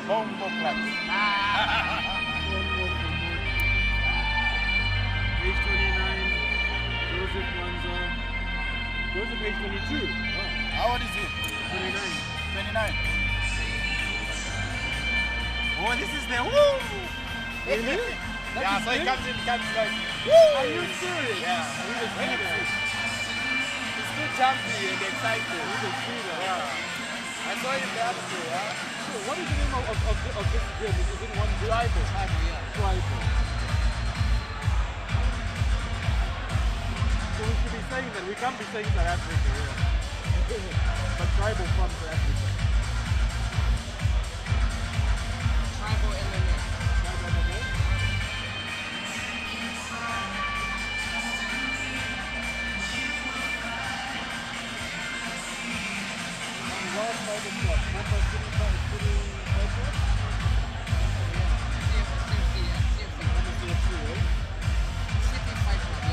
Hlompho Phomodi. Age 29, Joseph Mwanza. Joseph age 22. Wow. How old is he? 29. 29. Oh, this is the woo! Really? Yeah, so he comes in, like, woo! Are you serious? Yeah. He's too jumpy and excited. Yeah. I saw him the other day, yeah? So what is the name of this gym? Is it one Tribal. Yeah. Tribal. So we should be saying that. We can't be saying South Africa, yeah. But tribal from South Africa. Tribal MMA. Tribal MMA? World Fighter Club. Member City Fighter?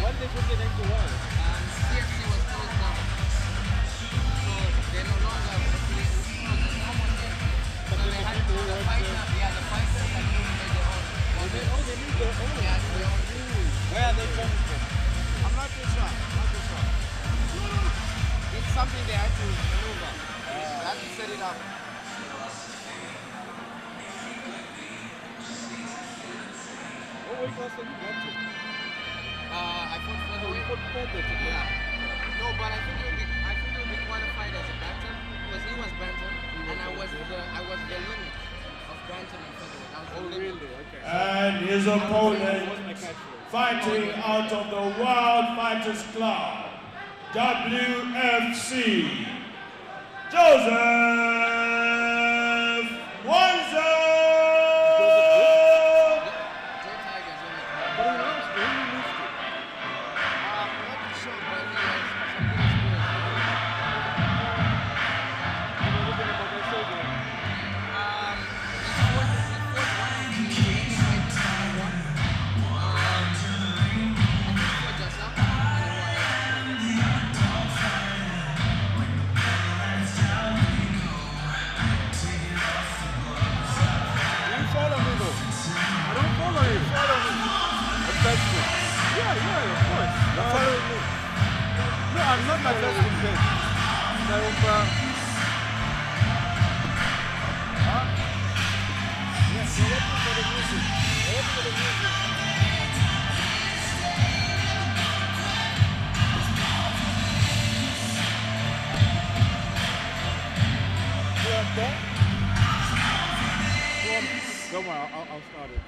When did they put it into what? CFC was closed down. So they're no longer actually almost CFC. So they had to the fighters, the fighters had to make their own. They need their own. Yeah, their own. Where are they coming from? I'm not too sure. It's something they had to maneuver. They had to set it up. What weight class did you go to? I fought featherweight. You fought feather today? Yeah. No, but I think it would be qualified as a bantam because he was bantam and I was the limit of bantam and featherweight. I was the limit. Really? Okay. And his opponent fighting out of the World Fighters Club, WFC, Joseph Mwanza. I'm not my best in bed. Chomba. Yes, we're waiting for the music. You want that? Don't worry, I'll start it.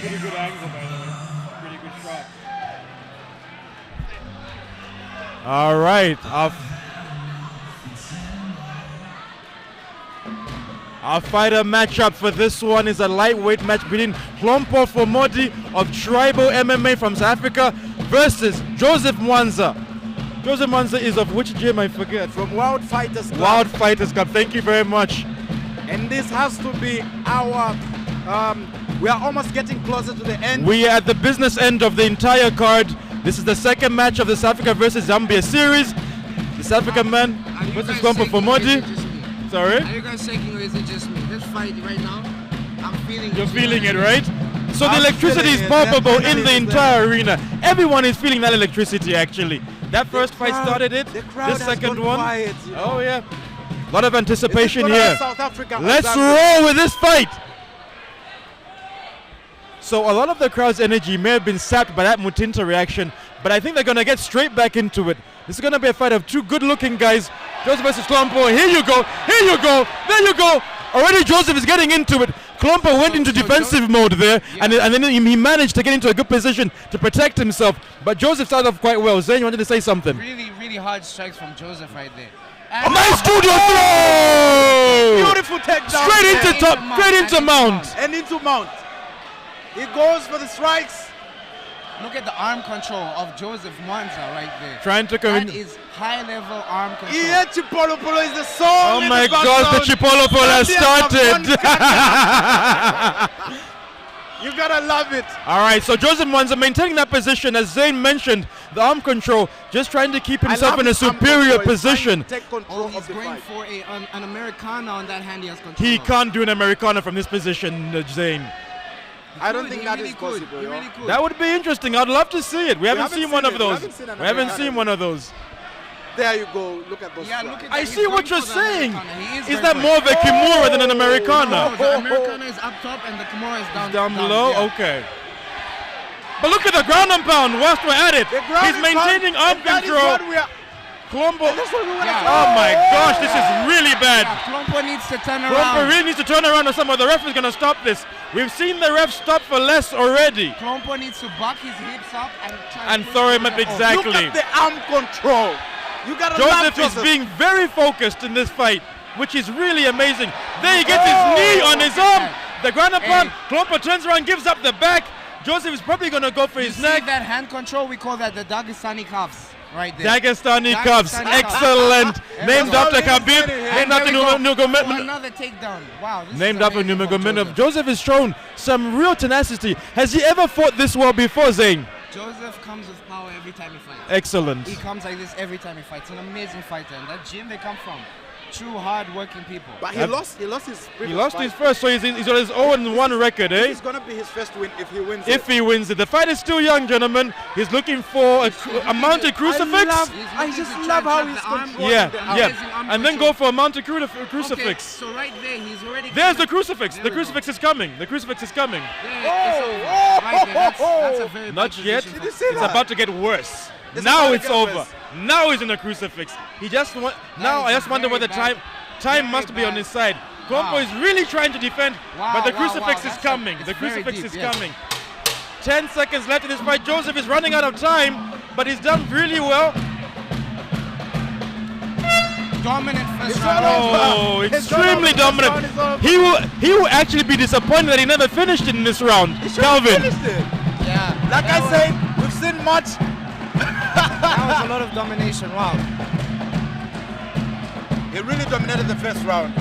Pretty good angle, by the way. Pretty good shot. All right. Our fighter matchup for this one is a lightweight match between Hlompho Phomodi of Tribal MMA from South Africa versus Joseph Mwanza. Joseph Mwanza is of which gym? I forget. From World Fighters Club. World Fighters Club. Thank you very much. And this has to be our... we are almost getting closer to the end. We are at the business end of the entire card. This is the second match of the South Africa versus Zambia series. The South African man versus Hlompho Phomodi. Sorry? Are you guys shaking or is it just me? This fight right now, I'm feeling it. You're feeling it, right? So the I'm electricity is feeling it. palpable That in the energy is entire arena. Everyone is feeling that electricity, actually. That first fight started it. The crowd This has second gone one. quiet, you know. Oh, yeah. A lot of anticipation Is it gonna here. be South Africa or Let's Zambia? roll with this fight. So a lot of the crowd's energy may have been sapped by that Mutinta reaction, but I think they're going to get straight back into it. This is going to be a fight of two good-looking guys Joseph versus Hlompho. Here you go. Here you go. There you go. Already Joseph is getting into it. Hlompho went into defensive mode there, and then he managed to get into a good position to protect himself. But Joseph started off quite well. Zayn, you wanted to say something? Really, really hard strikes from Joseph right there. A nice studio throw! Beautiful takedown. Straight into top, straight into mount. And into mount. He goes for the strikes. Look at the arm control of Joseph Mwanza right there. Trying to come in. That is high-level arm control. Yeah, Chipolo Polo is the soul. Oh in my the gosh, the background. Chipolo Polo has Zambia have started. won. You gotta love it. All right, so Joseph Mwanza maintaining that position, as Zayn mentioned, the arm control, just trying to keep himself in a superior position. Take control Oh, of he's the going fight. for an Americana on that hand he has control He of. can't do an Americana from this position, Zayn. I don't He think that really is could. possible. He yo. really could. That would be interesting. I'd love to see it. We haven't haven't seen one seen of it. those. We haven't seen an We haven't Americana. seen one of those. There you go. Look at those. Yeah, strikes. look at that. I He's see what going you're for the saying. Americana. He Is going that for more it. of a Kimura than an No, Americana? the Americana is up top and the Kimura is Down below? yeah. Okay. But look at the ground and pound whilst we're at it. The ground He's is maintaining fun, arm and that is control. what we are- Hlompho. That's what we wanna Yeah. see. Oh my gosh, this is really bad. Yeah, Hlompho needs to turn Hlompho around. really needs to turn around or somewhere. The ref is going to stop this. We've seen the ref stop for less already. Hlompho needs to back his hips up and try And push throw him the up other off. exactly. Look at the arm control. You gotta love Joseph is Joseph. being very focused in this fight, which is really amazing. There he gets his knee on his arm. The ground and pound. Hlompho turns around, gives up the back. Joseph is probably going to go for You his see neck. that hand control? We call that the Dagestani cuffs right there. Dagestani cuffs. Dagestani cuffs. Excellent. There Named we go. after Khabib. And Named There after we go. Oh, Nurmagomedov. another takedown. Wow. This Named is after amazing from Nurmagomedov. Joseph. Joseph has shown some real tenacity. Has he ever fought this well before, Zayn? Joseph comes with power every time he fights. Excellent. He comes like this every time he fights. An amazing fighter. And that gym they come from. True hard-working people. But he Yep. lost his He previous lost fight. his first, so he's on his 0-1 record, eh? It's gonna be his first win if he wins If it. he wins it. The fight is still young, gentlemen. He's looking for a mounted crucifix. I just love how he's controlling Yeah, the arm. yeah. Amazing arm And then control. go for a mounted Okay, crucifix. so right there, he's already... There's the crucifix. There The we crucifix is coming. The crucifix is coming. Yeah, it's over. Right there, that's a very Not bad yet. position Did for- you see It's that? about to get worse. It's Now about to it's get over. worse. Now he's in the crucifix. He just now I is just wonder very whether bad. time Very must be on bad. his side. Hlompho Wow. is really trying to defend, Wow, but the wow, crucifix wow, is that's coming. it's The very crucifix deep, is yes. coming. 10 seconds left in this fight. Joseph is running out of time, but he's done really well. Dominant first It's round. all over. Oh, It's extremely all over. This dominant. round is over. He will actually be disappointed that he never finished it in this round. He should have Calvin. finished it. Yeah. Like that I was- said, we've seen much. that was a lot of domination. Wow. He really dominated the first round.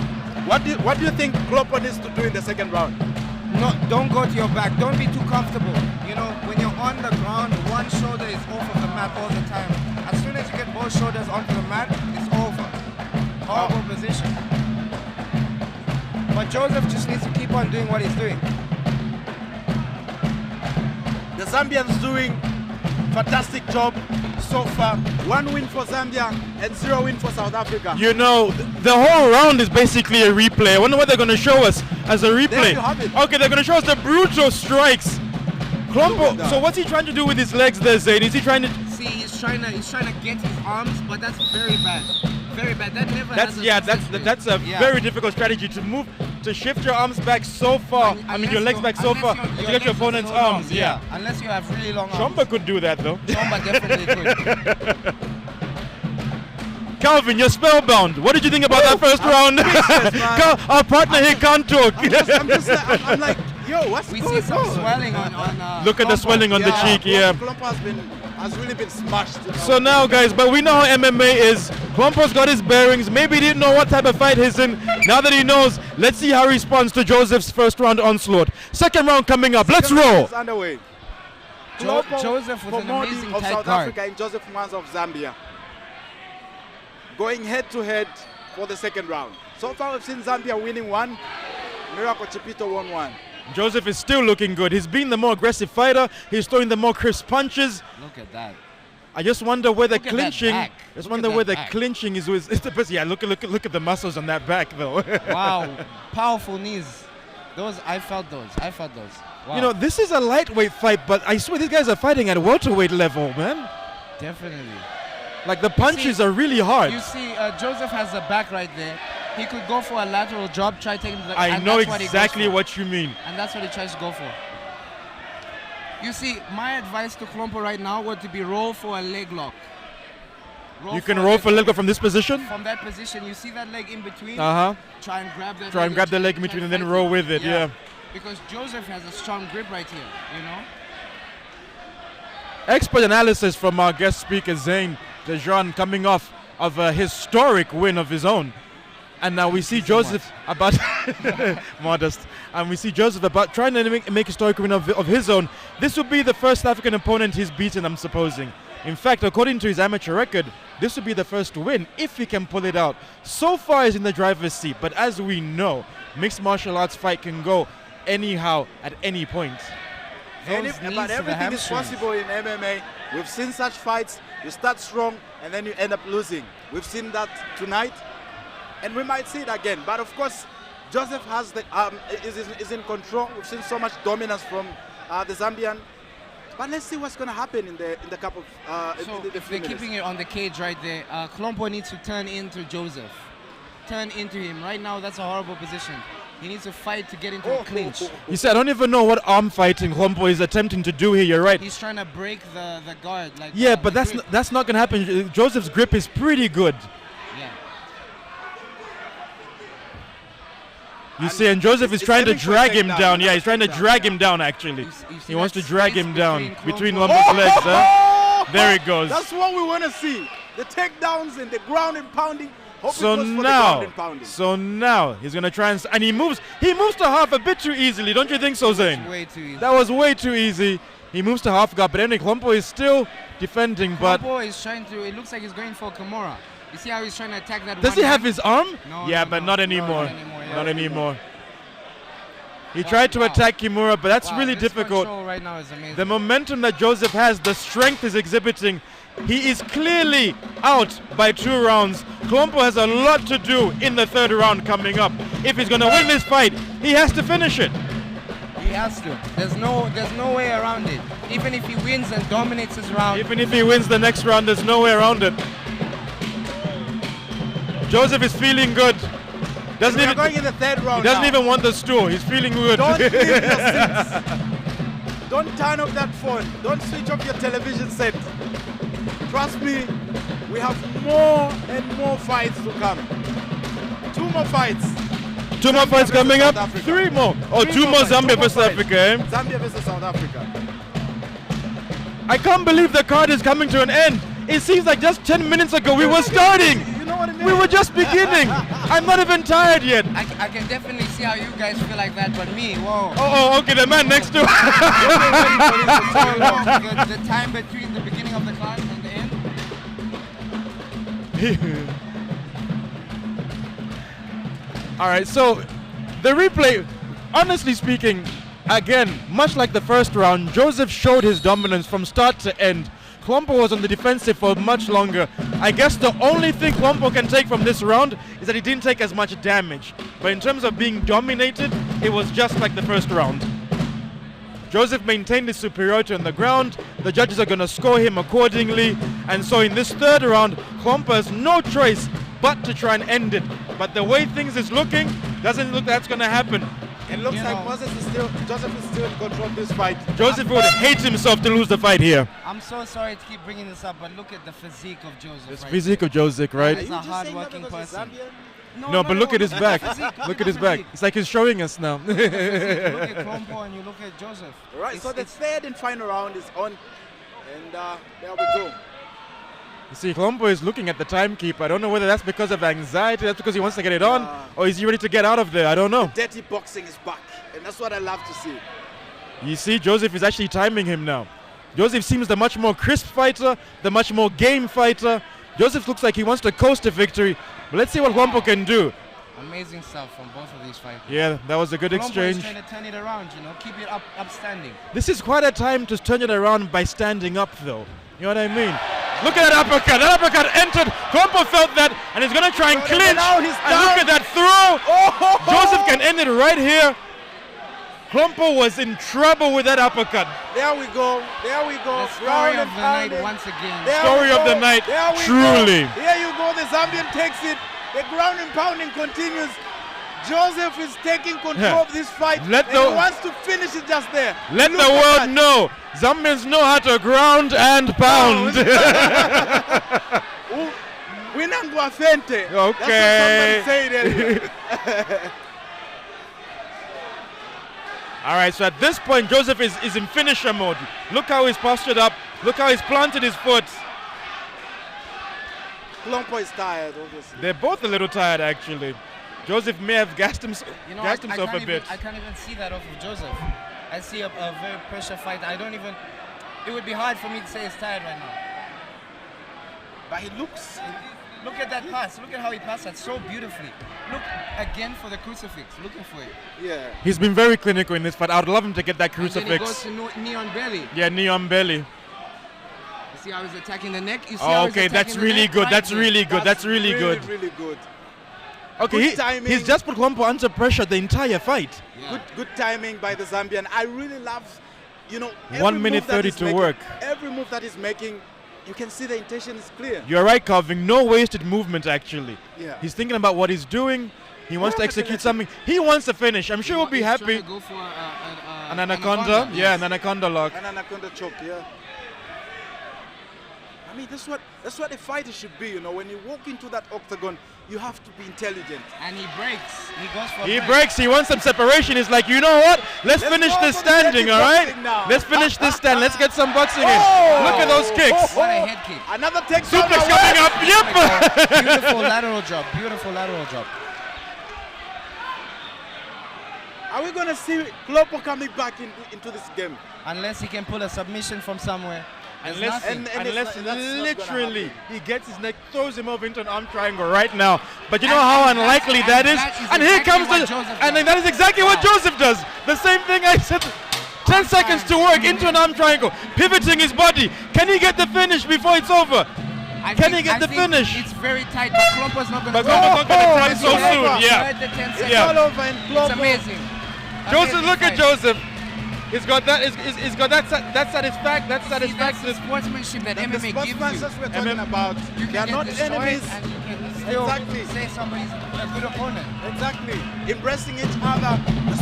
What do you think Hlompho needs to do in the second round? No, don't go to your back. Don't be too comfortable. You know, when you're on the ground, one shoulder is off of the mat all the time. As soon as you get both shoulders onto the mat, it's over. Horrible position. But Joseph just needs to keep on doing what he's doing. The Zambians doing fantastic job so far. 1 win for Zambia and 0 win for South Africa. You know, the whole round is basically a replay. I wonder what they're going to show us as a replay. There you have it. Okay, they're going to show us the brutal strikes. Look at Hlompho, that. so what's he trying to do with his legs there, Zayn? Is he trying to... See, he's trying to get his arms, but that's very bad. Very bad. That never That's has a a very difficult strategy to move, to shift your arms back so far. I mean, your legs back so far to get your opponent's arms. Yeah. Unless you have really long arms. Chomba could do that though. Chomba definitely could. Calvin, you're spellbound. What did you think about that first round? speechless, man. Our partner here can't talk. I'm like, yo, what's We going see some on? swelling on Look at the Hlompho. swelling on the cheek, yeah. Hlompho has really been smashed. You know? So now, guys, but we know how MMA is. Hlompho's got his bearings. Maybe he didn't know what type of fight he's in. Now that he knows, let's see how he responds to Joseph's first round onslaught. Second round coming up. Let's roll. It's underway. Joseph with an Phomodi amazing of tight South guard. Africa and Joseph Mwanza of Zambia. Going head to head for the second round. So far we've seen Zambia winning 1. Miracle Chipito won 1. Joseph is still looking good. He's being the more aggressive fighter. He's throwing the more crisp punches. Look at that. I just wonder where the Look at that clinching. back. Just Look wonder at where that the back. clinching is. Yeah, look at the muscles on that back though. Wow. Powerful knees. I felt those. Wow. You know, this is a lightweight fight, but I swear these guys are fighting at welterweight level, man. Definitely. Like the punches are really hard. You see, Joseph has the back right there. He could go for a lateral jab, try taking the. I and know that's exactly what what you mean. And that's what he tries to go for. You see, my advice to Hlompho right now would to be roll for a leg lock. You can roll for a leg lock from this position? From that position, you see that leg in between? Uh-huh. Try and grab that. Try and grab the leg in between and then roll with it, yeah. Because Joseph has a strong grip right here, you know? Expert analysis from our guest speaker, Zane Dejon, coming off of a historic win of his own. And now we see Joseph about modest, and we see Joseph about trying to make a historic win of his own. This would be the first African opponent he's beaten, I'm supposing. In fact, according to his amateur record, this would be the first win if he can pull it out. So far, he's in the driver's seat, but as we know, mixed martial arts fight can go anyhow at any point. But everything is possible in MMA. We've seen such fights. You start strong and then you end up losing. We've seen that tonight. And we might see it again. But of course, Joseph has the is in control. We've seen so much dominance from the Zambian. But let's see what's going to happen in the couple of so if they're keeping it on the cage right there, Hlompho needs to turn into Joseph. Turn into him. Right now, that's a horrible position. He needs to fight to get into a clinch. You see, I don't even know what arm fighting Hlompho is attempting to do here. You're right. He's trying to break the guard. Like yeah, but that's not going to happen. Joseph's grip is pretty good. Yeah. You see, and Joseph is trying to drag him down. Yeah, he's trying to drag him down, actually. He wants to drag him down between Hlompho's legs. Huh? There he goes. That's what we want to see. The takedowns and the ground and pounding. So now he's gonna try and he moves to half a bit too easily, don't you think so, Zane? Way too easy. That was way too easy. He moves to half guard, but anyway, Hlompho is still defending. But Hlompho is trying to. It looks like he's going for Kimura. You see how he's trying to attack that? Does he have his arm? No. Yeah, no, but no. not anymore. Yeah. Not anymore. He tried to attack Kimura, but that's really difficult. Control right now is amazing. The momentum that Joseph has, the strength he's exhibiting. He is clearly out by 2 rounds. Hlompho has a lot to do in the 3rd round coming up. If he's going to win this fight, he has to finish it. He has to. There's no way around it. Even if he wins and dominates his round. Even if he wins the next round, there's no way around it. Joseph is feeling good. Going in the 3rd round. He doesn't even want the stool. He's feeling good. Don't leave your seats. Don't turn off that phone. Don't switch off your television set. Trust me, we have more and more fights to come. 2 more fights. 2 more fights coming up? 3 more. Oh, 2 more Zambia versus Africa, eh? Zambia versus South Africa. I can't believe the card is coming to an end. It seems like just 10 minutes ago we were starting. You know what I mean? We were just beginning. I'm not even tired yet. I can definitely see how you guys feel like that, but me, whoa. Oh, okay, the man next to the time between the beginning of the card and the end. All right, so the replay, honestly speaking, again, much like the first round, Joseph showed his dominance from start to end. Hlompho was on the defensive for much longer. I guess the only thing Hlompho can take from this round is that he didn't take as much damage. But in terms of being dominated, it was just like the first round. Joseph maintained his superiority on the ground. The judges are going to score him accordingly. And so in this 3rd round, Hlompho has no choice but to try and end it. But the way things is looking, doesn't look that's going to happen. It looks like Joseph is still in control of this fight. Joseph would hate himself to lose the fight here. I'm so sorry to keep bringing this up, but look at the physique of Joseph. This physique of Joseph, right? He's a hard-working person. No, but look at his back. Look at his back. Physique. It's like he's showing us now. Look at Hlompho and you look at Joseph. Right, so the 3rd and final round is on. And there we go. You see, Hlompho is looking at the timekeeper. I don't know whether that's because of anxiety, that's because he wants to get it on, or is he ready to get out of there? I don't know. Dirty boxing is back, and that's what I love to see. You see, Joseph is actually timing him now. Joseph seems the much more crisp fighter, the much more game fighter. Joseph looks like he wants to coast to victory, but let's see what Hlompho can do. Amazing stuff from both of these fighters. Yeah, that was a good exchange. Hlompho is trying to turn it around, keep it upstanding. This is quite a time to turn it around by standing up, though. You know what I mean? Look at that uppercut. That uppercut entered. Hlompho felt that, and he's going to try and clinch. Now he's and look at that throw. Joseph can end it right here. Hlompho was in trouble with that uppercut. There we go. There we go. The story of the night pounding. once again. There Story we of the go. night, There we truly. go. Here you go. The Zambian takes it. The ground and pounding continues. Joseph is taking control of this fight. He wants to finish it just there. Let Look the at world that. know Zambians know how to ground and pound. Winangwa Fente. Okay. That's what somebody said. All right, so at this point, Joseph is in finisher mode. Look how he's postured up. Look how he's planted his foot. Hlompho is tired, obviously. They're both a little tired, actually. Joseph may have gassed himself I a bit. I can't even see that off of Joseph. I see a very pressure fight. It would be hard for me to say he's tired right now. But he looks. Look at that pass. Look at how he passed that so beautifully. Look again for the crucifix. Looking for it. Yeah. He's been very clinical in this fight. I would love him to get that And then he crucifix. goes to knee on belly. Yeah, knee on belly. You see how he's attacking the neck? You see Oh, how he's okay, attacking that's the really neck? good. Right That's there. really good. That's really good. Really good. Okay, Good timing. he's just put Hlompho under pressure the entire fight. Yeah. Good timing by the Zambian. I really love, every 1 minute move that 30 he's to making. work. Every move that he's making, you can see the intention is clear. You're right, Calvin. No wasted movement, actually. Yeah. He's thinking about what he's doing. He wants to Yeah, execute definitely. something. He wants to finish. I'm sure he'll be He's trying happy. to go for An anaconda. Yeah, yes. an anaconda lock. An anaconda choke, yeah. I mean, that's what a fighter should be, When you walk into that octagon, you have to be intelligent. And he breaks. He goes for He break. breaks. He wants some separation. He's like, you know what? Let's finish go this for the standing, dirty all right? boxing now. Let's finish this stand. Let's get some boxing in. Oh! Look at those kicks. What a head kick. Another takedown. Suplex coming up. Yep. Beautiful lateral drop. Beautiful lateral drop. Are we going to see Hlompho coming back into this game? Unless he can pull a submission from somewhere. There's Unless, nothing. unless that's not gonna literally happen. he gets his neck, throws him over into an arm triangle right now. But you know how And unlikely that that is? is And here exactly comes what the... Joseph And does. that is exactly what Wow. Joseph does. The same thing I said. 10 seconds to work into an arm triangle. Pivoting his body. Can he get the finish before it's over? Can he get the finish? It's very tight, but Hlompho's not going to But Hlompho's not gonna try so it's soon. over. Yeah. The 10 seconds. It's Yeah. all over and It's Hlompho. amazing. Joseph, Amazing look at fight. Joseph. He's got that. He's got that See, satisfaction. that's the sportsmanship that The MMA gives you. sportsmanship we're talking about. You They are can not get destroyed enemies. and you can still Exactly. say somebody's a good opponent. Exactly. Embracing each other. The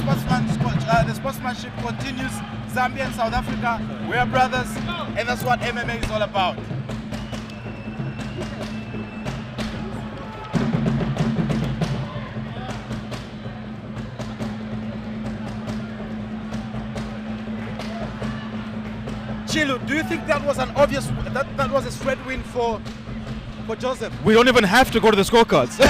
sportsmanship continues. Zambia and South Africa, we are brothers, and that's what MMA is all about. Chilu, do you think that was an obvious, that was a straight win for Joseph? We don't even have to go to the scorecards. No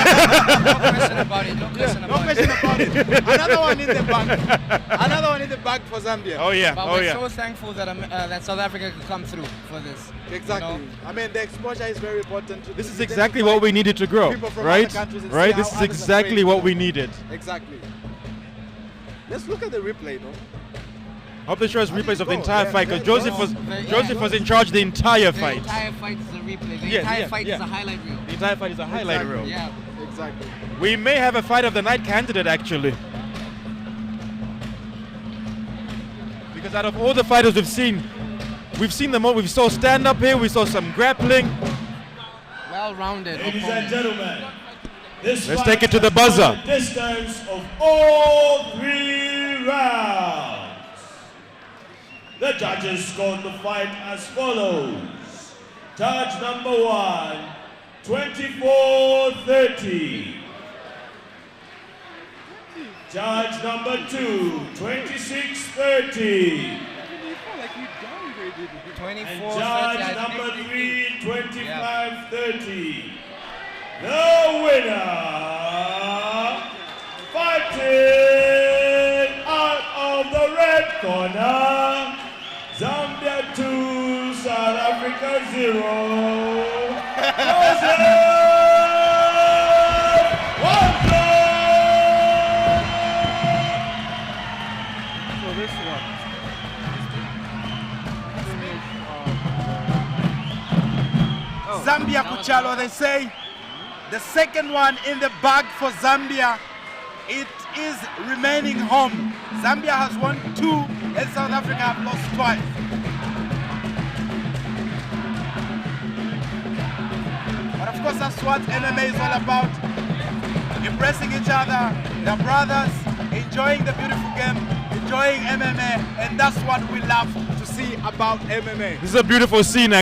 question about it. No question No about question it. about it. Another one in the bag. Another one in the bag for Zambia. Oh yeah. But Oh we're yeah. so thankful that that South Africa could come through for this. Exactly. You know? I mean, the exposure is very important. This is exactly what we needed to grow, people from right? other countries and Right. see This how is others are exactly trained. what we needed. Exactly. Let's look at the replay, though. Hope they show us replays of the go? entire Yeah, fight because yeah, Joseph was in charge the entire The fight. entire fight is a replay. The Yeah, entire yeah, fight yeah. is a highlight reel. The entire fight is a highlight Exactly. reel. Yeah. Exactly. We may have a fight of the night candidate actually. Because out of all the fighters we've seen them all. We saw stand up here, we saw some grappling. Well-rounded Ladies and opponent. gentlemen, this Let's fight take it to the has gone buzzer. the distance of all 3 rounds. The judges scored the fight as follows. Judge number 1, 24-30. Judge number 2, 26-30. 24, And 30, judge I number think. 3, 25-30. The winner, fighting out of the red corner, Zambia 2, South Africa 0. Joseph Mwanga! So this one. Zambia Kuchalo, they say. The second one in the bag for Zambia it is remaining home. Zambia has won 2 and South Africa have lost twice. But of course that's what MMA is all about. Embracing each other, the brothers, enjoying the beautiful game, enjoying MMA, and that's what we love to see about MMA. This is a beautiful scene.